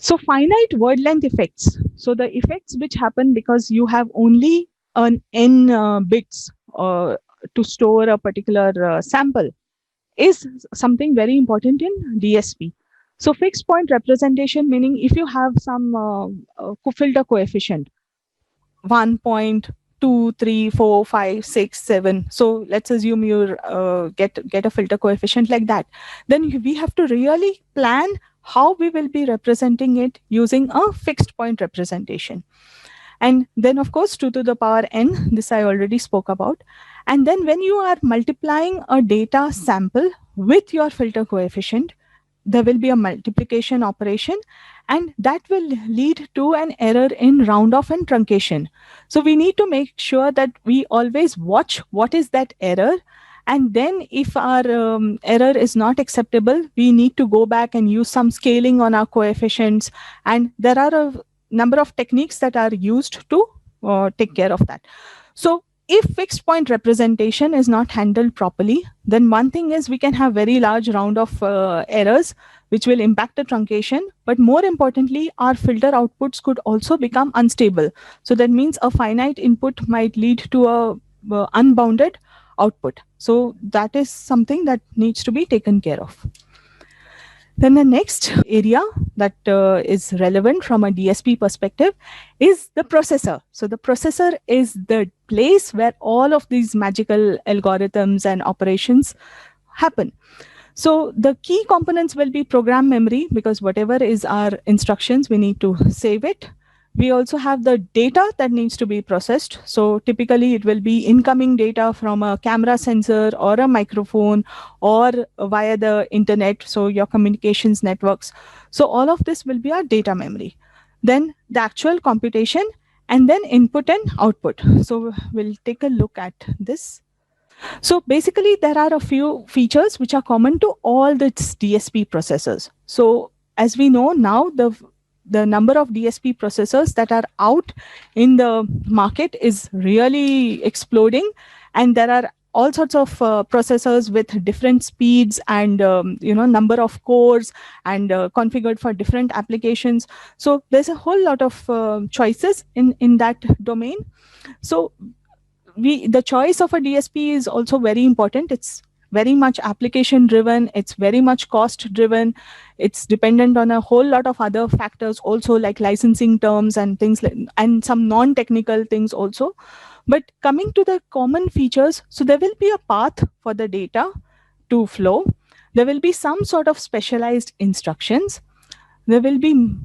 So finite word length effects. So the effects which happen because you have only an n bits to store a particular sample is something very important in DSP. So fixed point representation, meaning if you have some filter coefficient, 1.2, 3, 4, 5, 6, 7. So let's assume you get a filter coefficient like that. Then we have to really plan how we will be representing it using a fixed point representation. And then of course 2 to the power n, this I already spoke about. And then when you are multiplying a data sample with your filter coefficient, there will be a multiplication operation, and that will lead to an error in round off and truncation. So we need to make sure that we always watch what is that error, and then if our error is not acceptable, we need to go back and use some scaling on our coefficients, and there are a number of techniques that are used to take care of that. So if fixed point representation is not handled properly, then one thing is we can have very large round of errors which will impact the truncation. But more importantly, our filter outputs could also become unstable. So that means a finite input might lead to a unbounded output. So that is something that needs to be taken care of. Then the next area that is relevant from a DSP perspective is the processor. So the processor is the place where all of these magical algorithms and operations happen. So the key components will be program memory, because whatever is our instructions, we need to save it. We also have the data that needs to be processed. So typically it will be incoming data from a camera sensor or a microphone or via the internet, so your communications networks. So all of this will be our data memory. Then the actual computation, and then input and output. So we'll take a look at this. So basically there are a few features which are common to all the DSP processors. So as we know now, the number of DSP processors that are out in the market is really exploding, and there are all sorts of processors with different speeds and number of cores and configured for different applications. So there's a whole lot of choices in that domain. So the choice of a DSP is also very important. It's very much application driven, it's very much cost driven, it's dependent on a whole lot of other factors also, like licensing terms and things like, and some non-technical things also. But coming to the common features, so there will be a path for the data to flow, there will be some sort of specialized instructions, there will be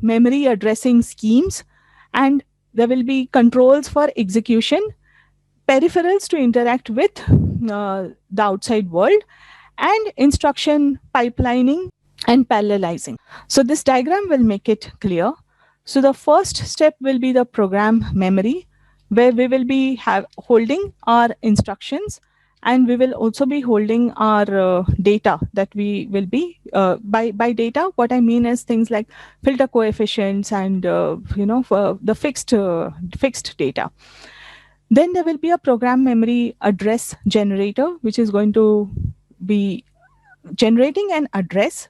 memory addressing schemes, and there will be controls for execution, peripherals to interact with the outside world, and instruction pipelining and parallelizing. So this diagram will make it clear. So the first step will be the program memory, where we will be holding our instructions, and we will also be holding our data that we will be by data. What I mean is things like filter coefficients and for the fixed data. Then there will be a program memory address generator, which is going to be generating an address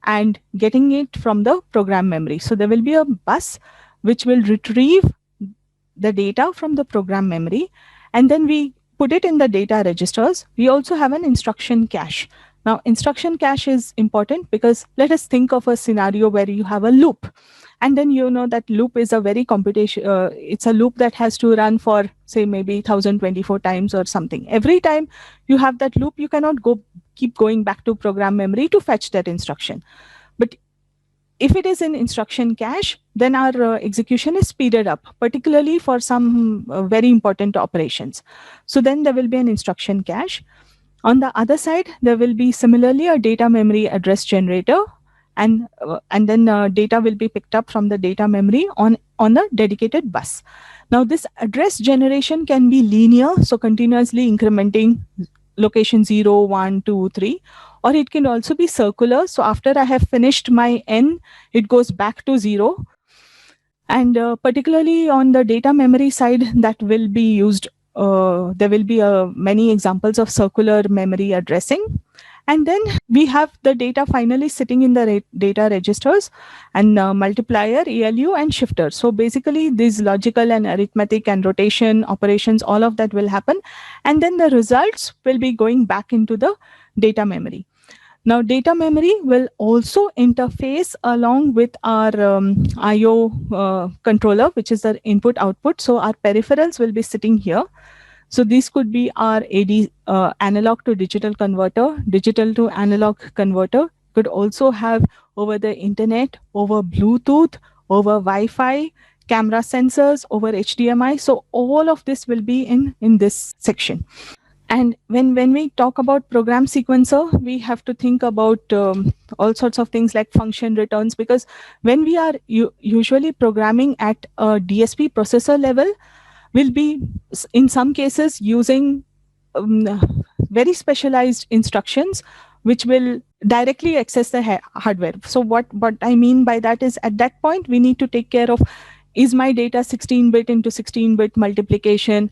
and getting it from the program memory. So there will be a bus which will retrieve the data from the program memory, and then we put it in the data registers. We also have an instruction cache. Now, instruction cache is important because let us think of a scenario where you have a loop, and then you know that loop is a very it's a loop that has to run for, say, maybe 1024 times or something. Every time you have that loop, you cannot keep going back to program memory to fetch that instruction. But if it is in instruction cache, then our execution is speeded up, particularly for some very important operations. So then there will be an instruction cache. On the other side, there will be similarly a data memory address generator, and then data will be picked up from the data memory on a dedicated bus. Now this address generation can be linear, so continuously incrementing location 0, 1, 2, 3, or it can also be circular. So after I have finished my n, it goes back to 0. And particularly on the data memory side, that will be used. There will be many examples of circular memory addressing. And then we have the data finally sitting in the data registers and multiplier, ALU, and shifter. So basically, these logical and arithmetic and rotation operations, all of that will happen. And then the results will be going back into the data memory. Now, data memory will also interface along with our IO controller, which is the input output. So our peripherals will be sitting here. So these could be our AD, analog to digital converter, digital to analog converter. Could also have over the internet, over Bluetooth, over Wi-Fi, camera sensors, over HDMI. So all of this will be in this section. And when we talk about program sequencer, we have to think about all sorts of things like function returns, because when we are usually programming at a DSP processor level, we'll be in some cases using very specialized instructions which will directly access the hardware. So what I mean by that is, at that point we need to take care of, is my data 16-bit into 16-bit multiplication?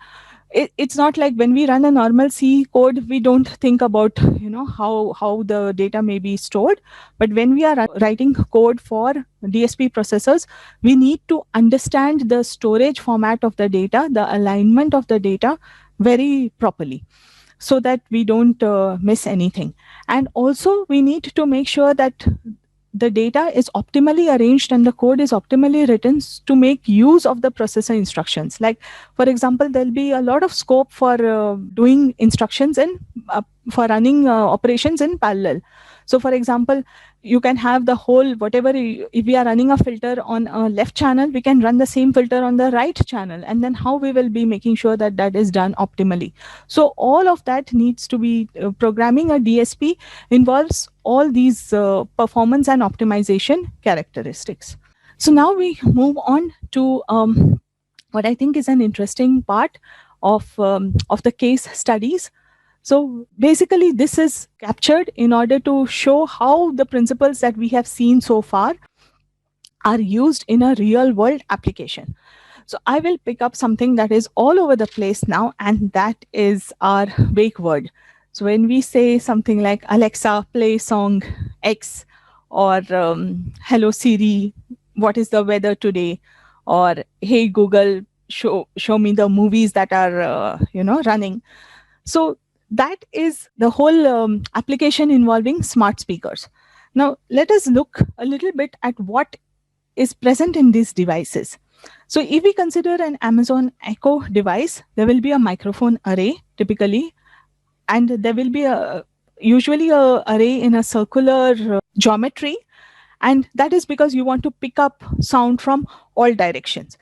It's not like when we run a normal C code, we don't think about how the data may be stored. But when we are writing code for DSP processors, we need to understand the storage format of the data, the alignment of the data very properly, so that we don't miss anything. And also we need to make sure that the data is optimally arranged and the code is optimally written to make use of the processor instructions. Like, for example, there'll be a lot of scope for doing instructions and for running operations in parallel. So for example, you can have the whole, whatever, if we are running a filter on a left channel, we can run the same filter on the right channel. And then how we will be making sure that that is done optimally. So all of that needs to be, programming a DSP involves all these performance and optimization characteristics. So now we move on to what I think is an interesting part of the case studies. So basically, this is captured in order to show how the principles that we have seen so far are used in a real world application. So I will pick up something that is all over the place now, and that is our wake word. So when we say something like Alexa, play song X, or hello Siri, what is the weather today, or hey Google, show me the movies that are running. So that is the whole application involving smart speakers. Now let us look a little bit at what is present in these devices. So if we consider an Amazon Echo device, there will be a microphone array typically, and there will be usually a array in a circular geometry, and that is because you want to pick up sound from all directions.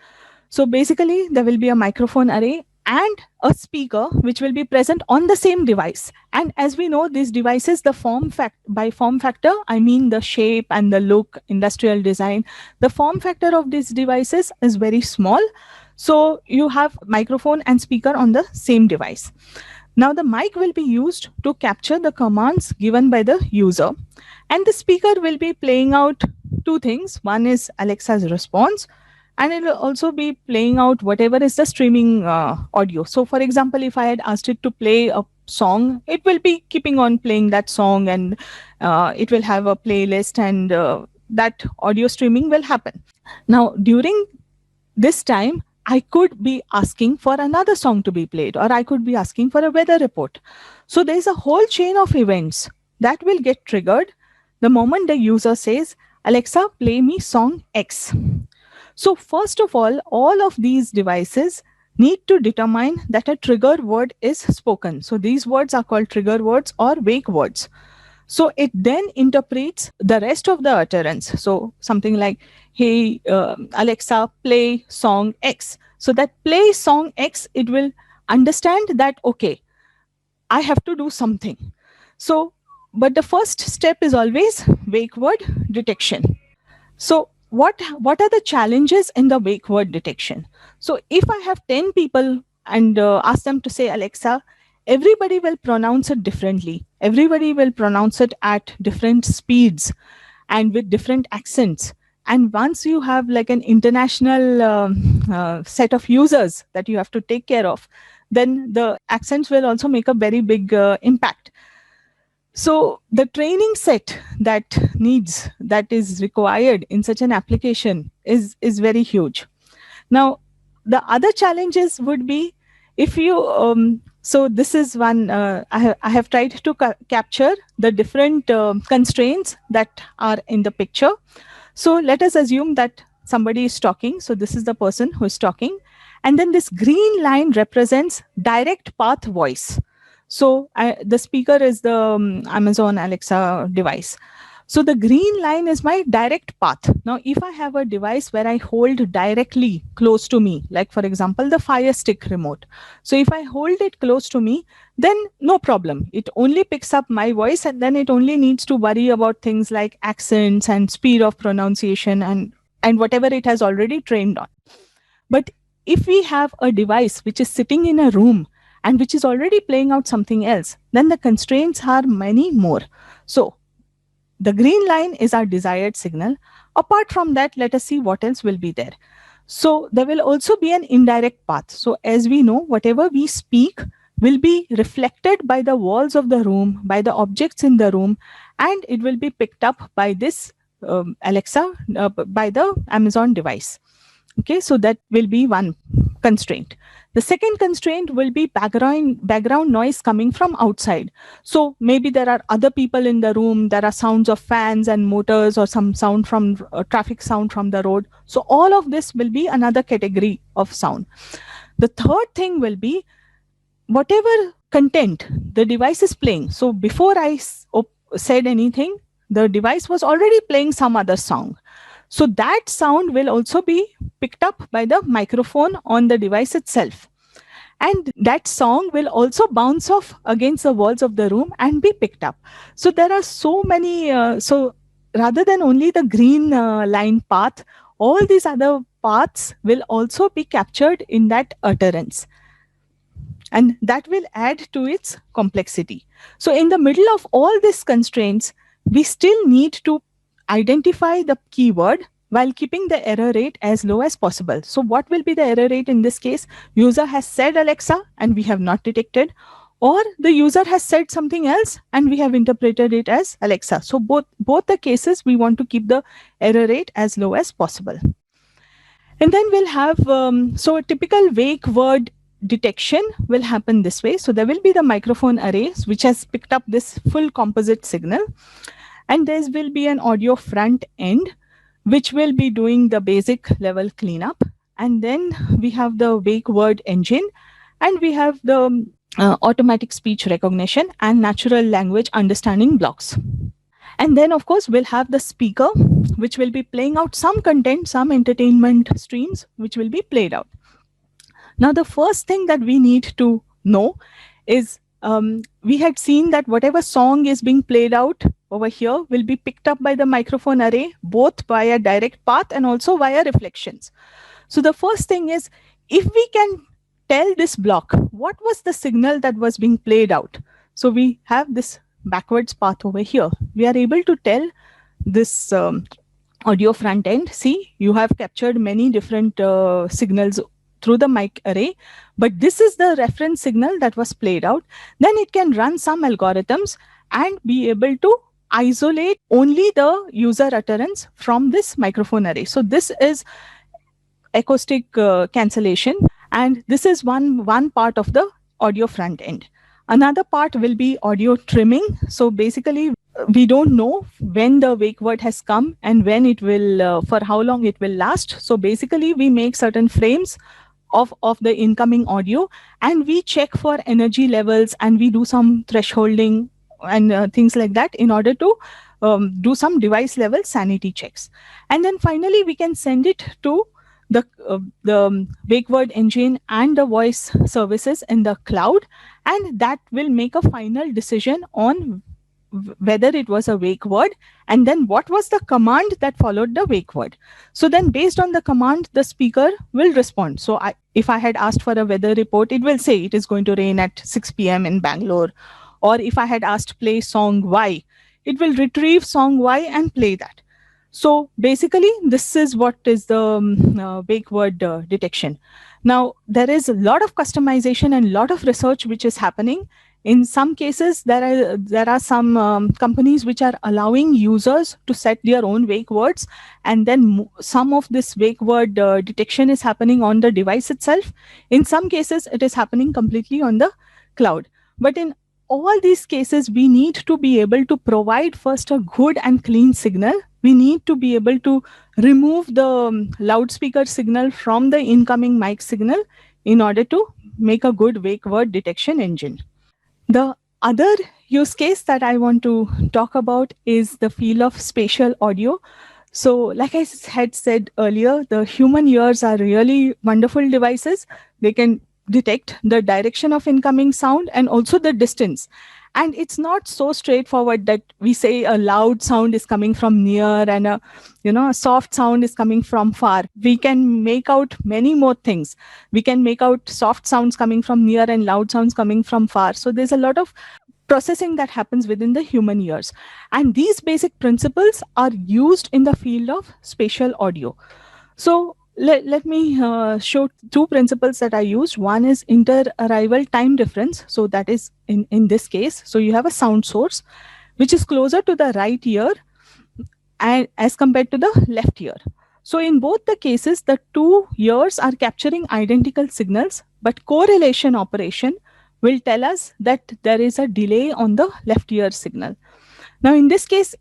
So basically there will be a microphone array and a speaker which will be present on the same device. And as we know, these devices, by form factor, I mean the shape and the look, industrial design, the form factor of these devices is very small. So you have microphone and speaker on the same device. Now the mic will be used to capture the commands given by the user, and the speaker will be playing out two things. One is Alexa's response, and it will also be playing out whatever is the streaming audio. So for example, if I had asked it to play a song, it will be keeping on playing that song, and it will have a playlist, and that audio streaming will happen. Now during this time, I could be asking for another song to be played, or I could be asking for a weather report. So there's a whole chain of events that will get triggered the moment the user says, Alexa, play me song X. So first of all of these devices need to determine that a trigger word is spoken. So these words are called trigger words or wake words. So it then interprets the rest of the utterance. So something like, hey, Alexa, play song X. So that play song X, it will understand that, okay, I have to do something. So, but the first step is always wake word detection. So what are the challenges in the wake word detection? So if I have 10 people and ask them to say Alexa, everybody will pronounce it differently. Everybody will pronounce it at different speeds and with different accents. And once you have like an international set of users that you have to take care of, then the accents will also make a very big impact. So the training set that is required in such an application is very huge. Now, the other challenges would be if you so this is one I have tried to capture the different constraints that are in the picture. So let us assume that somebody is talking. So this is the person who is talking. And then this green line represents direct path voice. So the speaker is the Amazon Alexa device. So the green line is my direct path. Now, if I have a device where I hold directly close to me, like for example, the Fire Stick remote. So if I hold it close to me, then no problem. It only picks up my voice, and then it only needs to worry about things like accents and speed of pronunciation and whatever it has already trained on. But if we have a device which is sitting in a room and which is already playing out something else, then the constraints are many more. So the green line is our desired signal. Apart from that, let us see what else will be there. So there will also be an indirect path. So as we know, whatever we speak will be reflected by the walls of the room, by the objects in the room, and it will be picked up by this Alexa, by the Amazon device. Okay, so that will be one constraint. The second constraint will be background noise coming from outside. So maybe there are other people in the room, there are sounds of fans and motors, or some sound from traffic sound from the road. So all of this will be another category of sound. The third thing will be whatever content the device is playing. So before I said anything, the device was already playing some other song. So that sound will also be picked up by the microphone on the device itself. And that song will also bounce off against the walls of the room and be picked up. So there are so many, so rather than only the green line path, all these other paths will also be captured in that utterance. And that will add to its complexity. So in the middle of all these constraints, we still need to identify the keyword while keeping the error rate as low as possible. So what will be the error rate in this case? User has said Alexa and we have not detected, or the user has said something else and we have interpreted it as Alexa. So both the cases, we want to keep the error rate as low as possible. And then we'll have, so a typical wake word detection will happen this way. So there will be the microphone arrays, which has picked up this full composite signal. And there will be an audio front end, which will be doing the basic level cleanup. And then we have the wake word engine, and we have the automatic speech recognition and natural language understanding blocks. And then, of course, we'll have the speaker, which will be playing out some content, some entertainment streams, which will be played out. Now, the first thing that we need to know is we had seen that whatever song is being played out over here will be picked up by the microphone array, both via direct path and also via reflections. So the first thing is, if we can tell this block, what was the signal that was being played out? So we have this backwards path over here. We are able to tell this audio front end. See, you have captured many different signals through the mic array, but this is the reference signal that was played out. Then it can run some algorithms and be able to isolate only the user utterance from this microphone array. So this is acoustic cancellation, and this is one part of the audio front end. Another part will be audio trimming. So basically, we don't know when the wake word has come and when it will, for how long it will last. So basically, we make certain frames of the incoming audio, and we check for energy levels, and we do some thresholding and things like that in order to do some device level sanity checks. And then finally, we can send it to the wake word engine and the voice services in the cloud, and that will make a final decision on whether it was a wake word, and then what was the command that followed the wake word. So then based on the command, the speaker will respond. So if I had asked for a weather report, it will say it is going to rain at 6 p.m. in Bangalore. Or if I had asked play song Y, it will retrieve song Y and play that. So basically, this is what is the wake word detection. Now, there is a lot of customization and a lot of research which is happening. In some cases, there are some companies which are allowing users to set their own wake words, and then some of this wake word detection is happening on the device itself. In some cases, it is happening completely on the cloud. But in all these cases, we need to be able to provide first a good and clean signal. We need to be able to remove the loudspeaker signal from the incoming mic signal in order to make a good wake word detection engine. The other use case that I want to talk about is the field of spatial audio. So, like I had said earlier, the human ears are really wonderful devices. They can detect the direction of incoming sound and also the distance. And it's not so straightforward that we say a loud sound is coming from near and a soft sound is coming from far. We can make out many more things. We can make out soft sounds coming from near and loud sounds coming from far. So there's a lot of processing that happens within the human ears. And these basic principles are used in the field of spatial audio. So let me show two principles that I used. One is inter-arrival time difference. So that is in this case. So you have a sound source which is closer to the right ear and as compared to the left ear. So in both the cases, the two ears are capturing identical signals, but correlation operation will tell us that there is a delay on the left ear signal. Now in this case,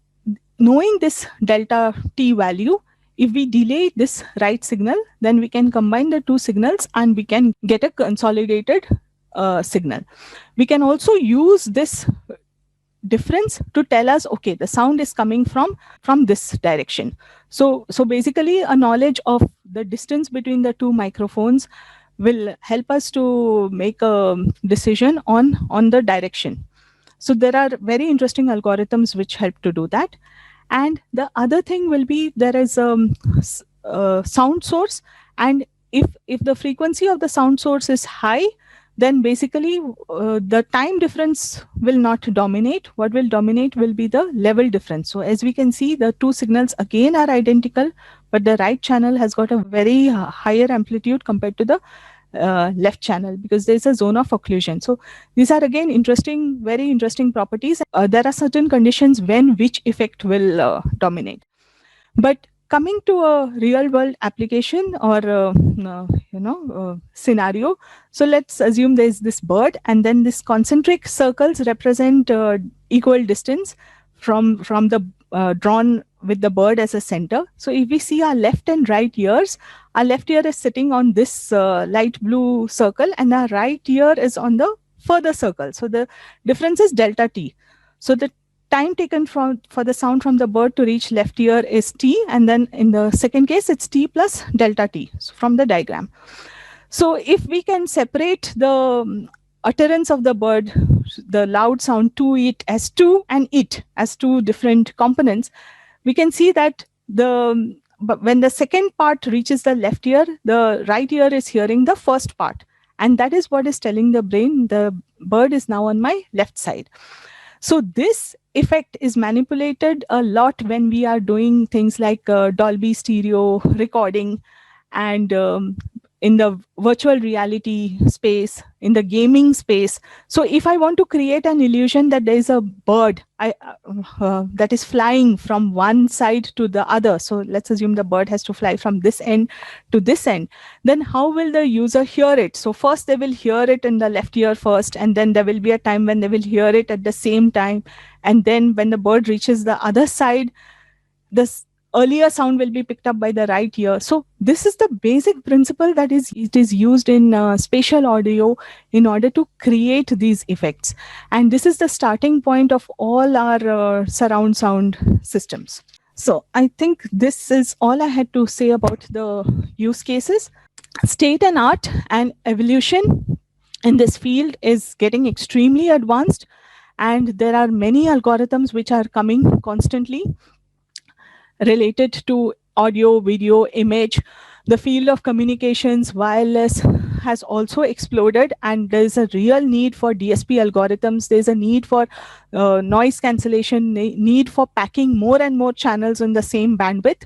knowing this delta t value, if we delay this right signal, then we can combine the two signals and we can get a consolidated signal. We can also use this difference to tell us, okay, the sound is coming from this direction. So basically a knowledge of the distance between the two microphones will help us to make a decision on the direction. So there are very interesting algorithms which help to do that. And the other thing will be there is a sound source, and if the frequency of the sound source is high, then basically the time difference will not dominate. What will dominate will be the level difference. So as we can see, the two signals again are identical, but the right channel has got a very higher amplitude compared to the left channel because there's a zone of occlusion. So these are again very interesting properties. There are certain conditions when which effect will dominate. But coming to a real world application or scenario, so let's assume there's this bird and then this concentric circles represent equal distance from the drawn with the bird as a center. So if we see our left and right ears, our left ear is sitting on this light blue circle and our right ear is on the further circle. So the difference is delta t. So the time taken for the sound from the bird to reach left ear is t, and then in the second case it's t plus delta t from the diagram. So if we can separate the utterance of the bird, the loud sound to it as two and it as two different components, we can see that when the second part reaches the left ear, the right ear is hearing the first part, and that is what is telling the brain the bird is now on my left side. So this effect is manipulated a lot when we are doing things like Dolby stereo recording and in the virtual reality space, in the gaming space. So if I want to create an illusion that there is a bird that is flying from one side to the other, so let's assume the bird has to fly from this end to this end, then how will the user hear it? So first they will hear it in the left ear first, and then there will be a time when they will hear it at the same time. And then when the bird reaches the other side, this earlier sound will be picked up by the right ear. So this is the basic principle that it is used in spatial audio in order to create these effects. And this is the starting point of all our surround sound systems. So I think this is all I had to say about the use cases. State and art and evolution in this field is getting extremely advanced, and there are many algorithms which are coming constantly related to audio, video, image. The field of communications, wireless has also exploded, and there's a real need for DSP algorithms. There's a need for noise cancellation, need for packing more and more channels in the same bandwidth.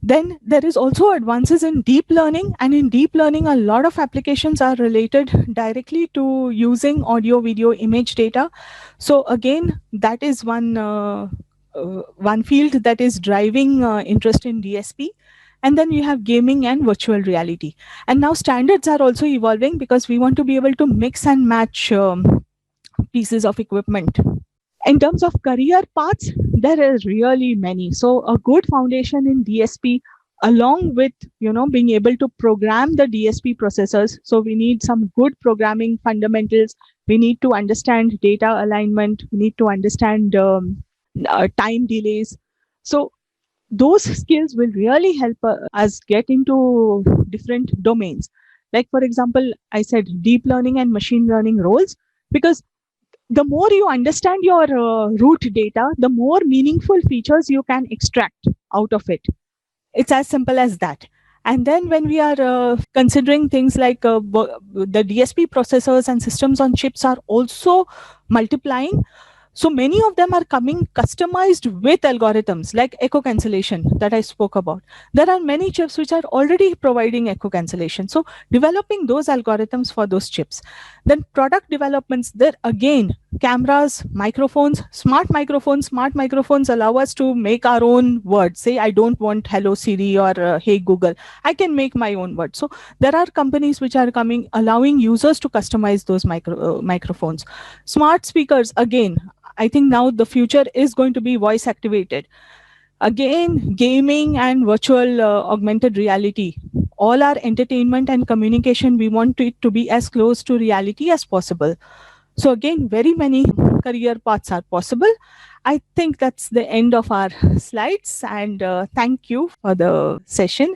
Then there is also advances in deep learning, and in deep learning, a lot of applications are related directly to using audio, video, image data. So again, that is one field that is driving interest in DSP. And then you have gaming and virtual reality. And now standards are also evolving because we want to be able to mix and match pieces of equipment. In terms of career paths, there is really many. So a good foundation in DSP, along with being able to program the DSP processors. So we need some good programming fundamentals. We need to understand data alignment. We need to understand time delays. So those skills will really help us get into different domains. Like for example, I said deep learning and machine learning roles, because the more you understand your root data, the more meaningful features you can extract out of it. It's as simple as that. And then when we are considering things like the DSP processors and systems on chips are also multiplying, so many of them are coming customized with algorithms like echo cancellation that I spoke about. There are many chips which are already providing echo cancellation. So developing those algorithms for those chips. Then product developments, there again, cameras, microphones, smart microphones allow us to make our own words. Say, I don't want hello Siri or hey Google. I can make my own words. So there are companies which are coming, allowing users to customize those microphones. Smart speakers, again, I think now the future is going to be voice activated. Again, gaming and virtual augmented reality. All our entertainment and communication, we want it to be as close to reality as possible. So again, very many career paths are possible. I think that's the end of our slides, and thank you for the session.